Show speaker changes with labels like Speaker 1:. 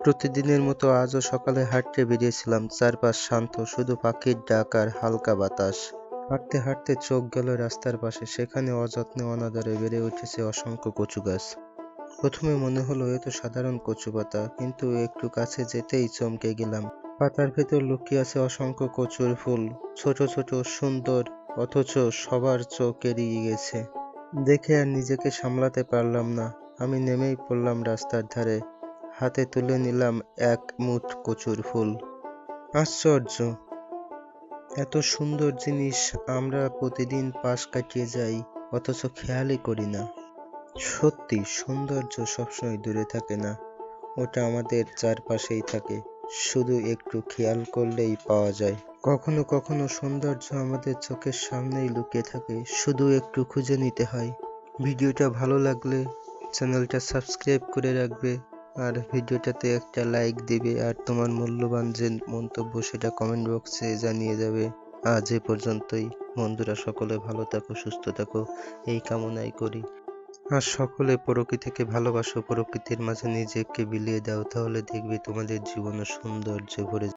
Speaker 1: প্রতিদিনের মতো আজও সকালে হাঁটতে বেরিয়েছিলাম। চারপাশ শান্ত, শুধু পাখির ডাক আর হালকা বাতাস। হাঁটতে হাঁটতে চোখ গেল রাস্তার পাশে, সেখানে অযত্নে অনাদরে বেড়ে উঠেছে অসংখ্য কচু গাছ। প্রথমে মনে হলো এ তো সাধারণ কচু পাতা, কিন্তু একটু কাছে যেতেই চমকে গেলাম। পাতার ভেতর লুকিয়ে আছে অসংখ্য কচুর ফুল, ছোট ছোট, সুন্দর, অথচ সবার চোখ এড়িয়ে গেছে। দেখে আর নিজেকে সামলাতে পারলাম না। আমি নেমেই পড়লাম রাস্তার ধারে, হাতে তুলে নিলাম এক মুঠ কচুর ফুল। আশ্চর্য! এত সুন্দর জিনিস আমরা প্রতিদিন পাশ কাটিয়ে যাই, অথচ খেয়ালই করি না। সত্যি, সৌন্দর্য সবসময় দূরে থাকে না, ওটা আমাদের চারপাশেই থাকে, শুধু একটু খেয়াল করলেই পাওয়া যায়। কখনো কখনো সৌন্দর্য আমাদের চোখের সামনেই লুকিয়ে থাকে, শুধু একটু খুঁজে নিতে হয়। ভিডিওটা ভালো লাগলে চ্যানেলটা সাবস্ক্রাইব করে রাখবে, আর ভিডিওটাতে একটা লাইক দিবে, আর তোমার মূল্যবান যে মন্তব্য সেটা কমেন্ট বক্সে জানিয়ে যাবে। আজ এ পর্যন্তই। বন্ধুরা, সকলে ভালো থাকো, সুস্থ থাকো, এই কামনাই করি। আর সকলে প্রকৃতিকে ভালোবাসো, প্রকৃতির মাঝে নিজেকে বিলিয়ে দাও, তাহলে দেখবে তোমাদের জীবনও সৌন্দর্যে ভরে